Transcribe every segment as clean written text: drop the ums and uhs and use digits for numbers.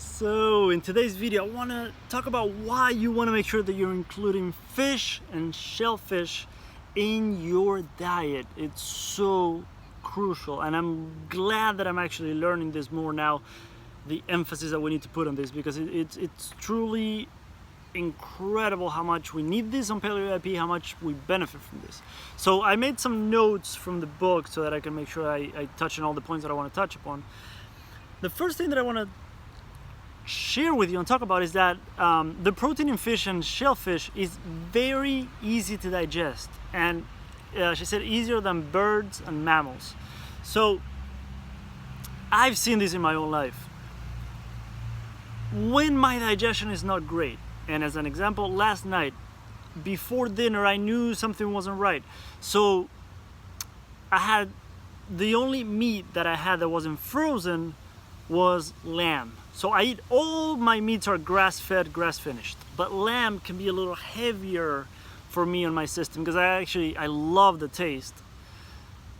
So in today's video I want to talk about why you want to make sure that you're including fish and shellfish in your diet. It's so crucial, and I'm glad that I'm actually learning this more now, the emphasis that we need to put on this, because it's truly incredible how much we need this on Paleo AIP, how much we benefit from this. So I made some notes from the book so that I can make sure I touch on all the points that I want to touch upon. The first thing that I want to share with you and talk about is that the protein in fish and shellfish is very easy to digest, and she said easier than birds and mammals. So I've seen this in my own life when my digestion is not great. And as an example, last night before dinner I knew something wasn't right, so I had the only meat that I had that wasn't frozen was lamb. So I eat, all my meats are grass-fed, grass-finished, but lamb can be a little heavier for me on my system because I love the taste,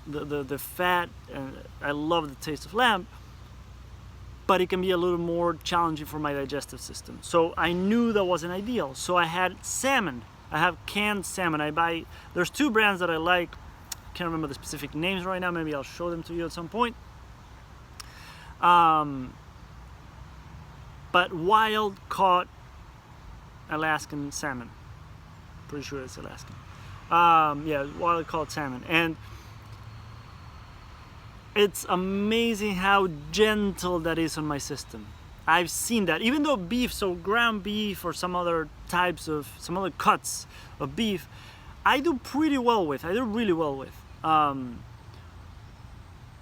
the fat, and I love the taste of lamb, but it can be a little more challenging for my digestive system. So I knew that wasn't ideal. So I had salmon. I have canned salmon. There's two brands that I like. Can't remember the specific names right now. Maybe I'll show them to you at some point. But wild caught Alaskan salmon. Pretty sure it's Alaskan. Yeah, wild caught salmon. And it's amazing how gentle that is on my system. I've seen that. Even though beef, so ground beef or some other cuts of beef, I do pretty well with. I do really well with.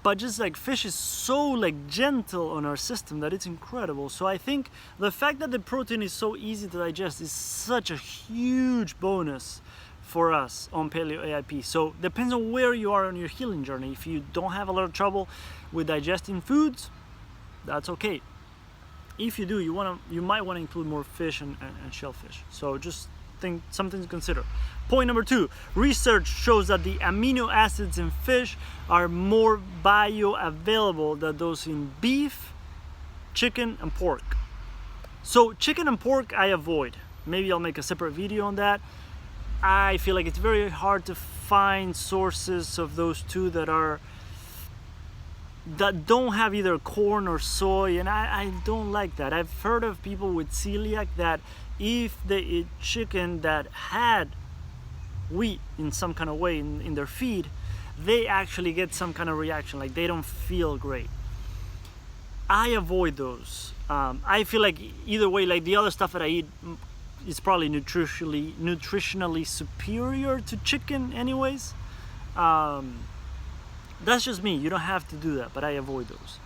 But just like fish is so gentle on our system that it's incredible. So I think the fact that the protein is so easy to digest is such a huge bonus for us on Paleo AIP. So depends on where you are on your healing journey. If you don't have a lot of trouble with digesting foods, that's okay. If you do, you might want to include more fish and shellfish. So just think, something to consider. Point number 2, research shows that the amino acids in fish are more bioavailable than those in beef, chicken, and pork. So chicken and pork I avoid. Maybe I'll make a separate video on that. I feel like it's very hard to find sources of those two that don't have either corn or soy, and I don't like that. I've heard of people with celiac that if they eat chicken that had wheat in some kind of way in their feed, they actually get some kind of reaction, like they don't feel great. I avoid those. I feel like either way, like the other stuff that I eat is probably nutritionally superior to chicken anyways. That's just me. You don't have to do that, but I avoid those.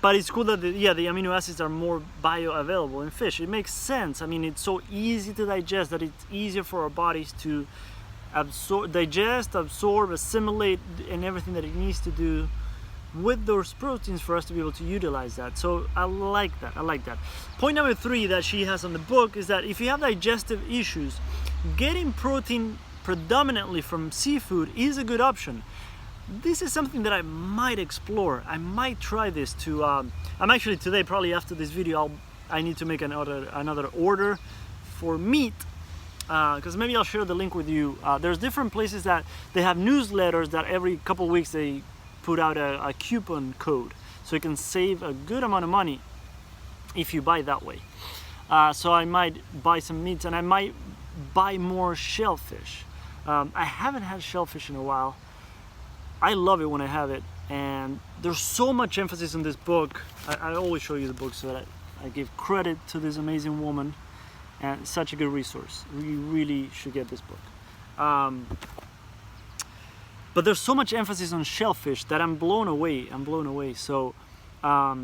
But it's cool that the amino acids are more bioavailable in fish. It makes sense. I mean, it's so easy to digest that it's easier for our bodies to digest, absorb, assimilate, and everything that it needs to do with those proteins for us to be able to utilize that. So I like that. Point number 3 that she has on the book is that if you have digestive issues, getting protein predominantly from seafood is a good option. This is something that I might explore. I might try this to I'm actually today, probably after this video, I need to make another order for meat, because maybe I'll share the link with you. There's different places that they have newsletters that every couple weeks they put out a coupon code, so you can save a good amount of money if you buy that way. So I might buy some meats, and I might buy more shellfish. I haven't had shellfish in a while. I love it when I have it, and there's so much emphasis in this book. I always show you the book so that I give credit to this amazing woman, and it's such a good resource. You really should get this book. But there's so much emphasis on shellfish that I'm blown away. So I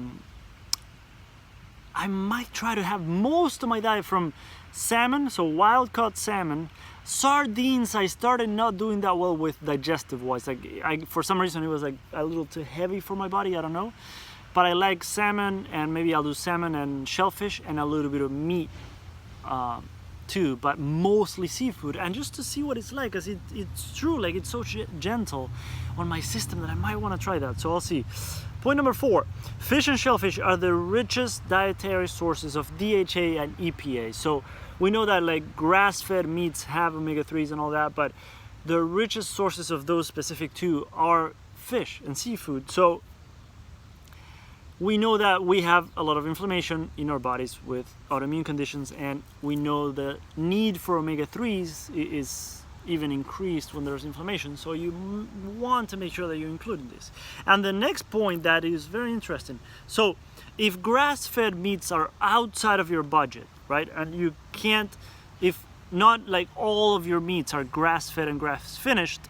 might try to have most of my diet from salmon, so wild caught salmon. Sardines, I started not doing that well with digestive wise. For some reason it was a little too heavy for my body, I don't know. But I like salmon, and maybe I'll do salmon and shellfish and a little bit of meat too, but mostly seafood, and just to see what it's like, because it's true, like it's so gentle on my system that I might want to try that. So I'll see. Point number 4, fish and shellfish are the richest dietary sources of DHA and EPA. So we know that like grass-fed meats have omega-3s and all that, but the richest sources of those specific two are fish and seafood. So we know that we have a lot of inflammation in our bodies with autoimmune conditions, and we know the need for omega-3s is even increased when there's inflammation. So you want to make sure that you include this. And the next point that is very interesting. So if grass-fed meats are outside of your budget, right, and you can't, if not like all of your meats are grass-fed and grass-finished,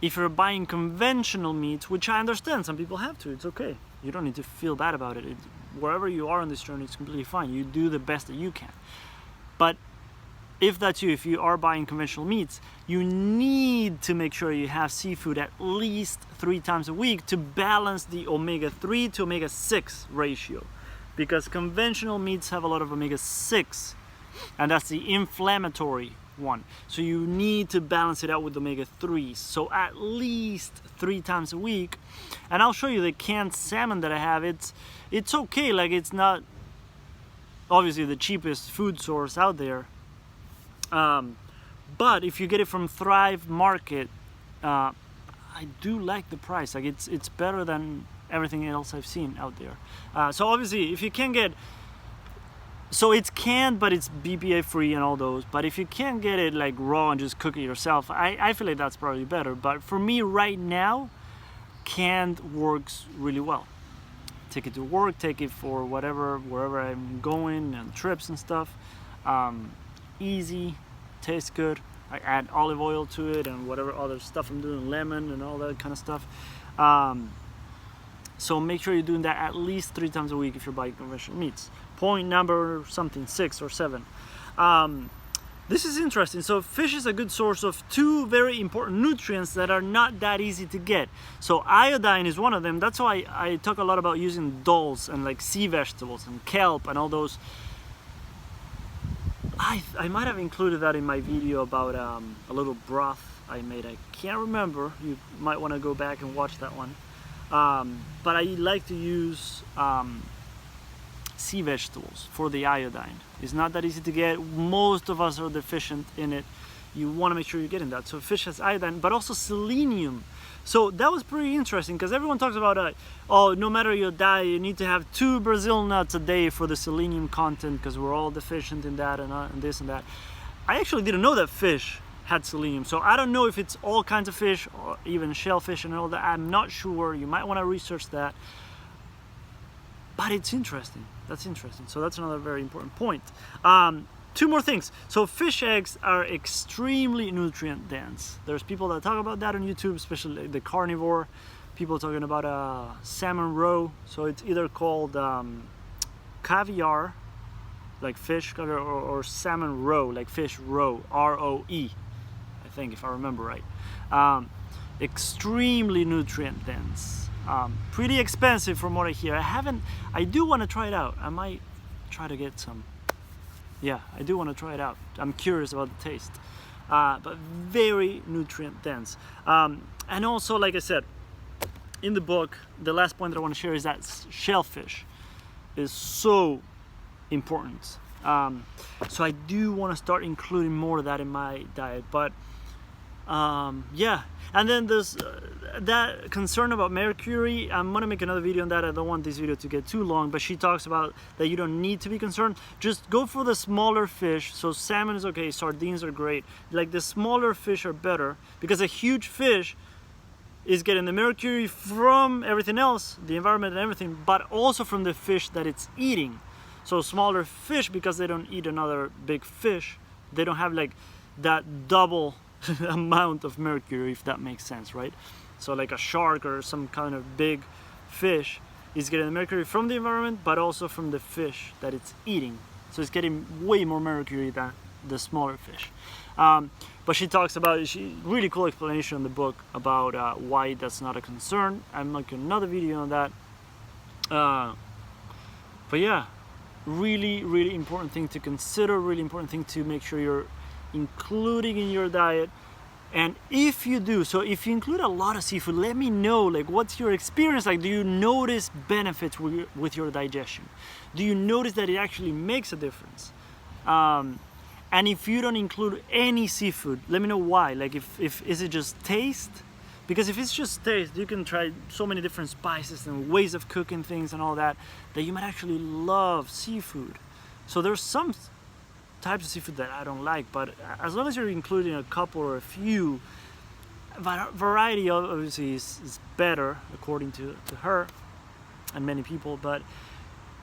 if you're buying conventional meats, which I understand some people have to, it's okay. You don't need to feel bad about it. Wherever you are on this journey, it's completely fine. You do the best that you can. But if that's you, if you are buying conventional meats, you need to make sure you have seafood at least 3 times a week to balance the omega-3 to omega-6 ratio. Because conventional meats have a lot of omega-6, and that's the inflammatory one. So you need to balance it out with omega-3s. So at least 3 times a week. And I'll show you the canned salmon that I have. It's okay, like it's not obviously the cheapest food source out there. But if you get it from Thrive Market, I do like the price. Like it's better than everything else I've seen out there. So obviously if you can get, so it's canned, but it's BPA free and all those. But if you can't get it like raw and just cook it yourself, I feel like that's probably better. But for me right now, canned works really well. Take it to work, take it for wherever I'm going and trips and stuff. Easy, tastes good. I add olive oil to it and whatever other stuff I'm doing, lemon and all that kind of stuff. So make sure you're doing that at least 3 times a week if you're buying conventional meats. Point number something, 6 or 7. This is interesting. So fish is a good source of 2 very important nutrients that are not that easy to get. So iodine is one of them. That's why I talk a lot about using dulse and like sea vegetables and kelp and all those. I might have included that in my video about a little broth I made. I can't remember. You might want to go back and watch that one. But I like to use sea vegetables for the iodine. It's not that easy to get. Most of us are deficient in it. You want to make sure you're getting that. So fish has iodine, but also selenium. So that was pretty interesting because everyone talks about, oh, no matter your diet, you need to have 2 Brazil nuts a day for the selenium content because we're all deficient in that and this and that. I actually didn't know that fish had selenium. So I don't know if it's all kinds of fish or even shellfish and all that. I'm not sure. You might want to research that. But it's interesting. That's interesting. So that's another very important point. 2 more things. So fish eggs are extremely nutrient dense. There's people that talk about that on YouTube, especially the carnivore. People talking about salmon roe. So it's either called caviar, like fish caviar, or salmon roe, like fish roe, R-O-E, I think, if I remember right. Extremely nutrient dense. Pretty expensive from what I hear. I do want to try it out. I might try to get some. Yeah, I do want to try it out. I'm curious about the taste. But very nutrient dense. And also, like I said, in the book, the last point that I want to share is that shellfish is so important. So I do want to start including more of that in my diet. But yeah, and then there's that concern about mercury. I'm gonna make another video on that. I don't want this video to get too long, but she talks about that you don't need to be concerned. Just go for the smaller fish. So salmon is okay, sardines are great. Like the smaller fish are better because a huge fish is getting the mercury from everything else, the environment and everything, but also from the fish that it's eating. So smaller fish, because they don't eat another big fish, they don't have like that double amount of mercury, if that makes sense, right? So like a shark or some kind of big fish is getting the mercury from the environment, but also from the fish that it's eating. So it's getting way more mercury than the smaller fish. But she talks about, really cool explanation in the book about why that's not a concern. I'm making another video on that. But yeah, really important thing to consider, really important thing to make sure you're including in your diet. And if you do, so if you include a lot of seafood, let me know, like, what's your experience like? Do you notice benefits with your digestion? Do you notice that it actually makes a difference? And if you don't include any seafood, let me know why. Like, is it just taste? Because if it's just taste, you can try so many different spices and ways of cooking things and all that you might actually love seafood. So there's some types of seafood that I don't like, but as long as you're including a couple or a few, variety obviously is better according to her and many people. But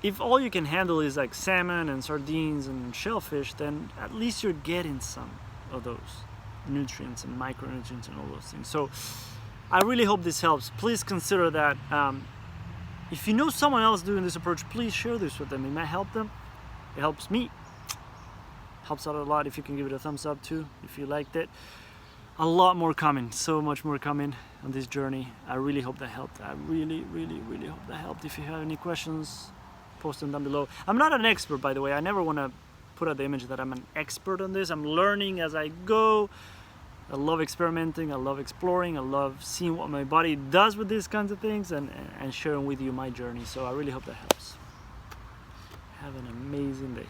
if all you can handle is like salmon and sardines and shellfish, then at least you're getting some of those nutrients and micronutrients and all those things. So I really hope this helps. Please consider that. If you know someone else doing this approach, please share this with them. It might help them. It helps me. Helps out a lot if you can give it a thumbs up too, if you liked it. A lot more coming, so much more coming on this journey. I really hope that helped. I really, really, really hope that helped. If you have any questions, post them down below. I'm not an expert, by the way. I never want to put out the image that I'm an expert on this. I'm learning as I go. I love experimenting, I love exploring, I love seeing what my body does with these kinds of things and sharing with you my journey. So I really hope that helps. Have an amazing day.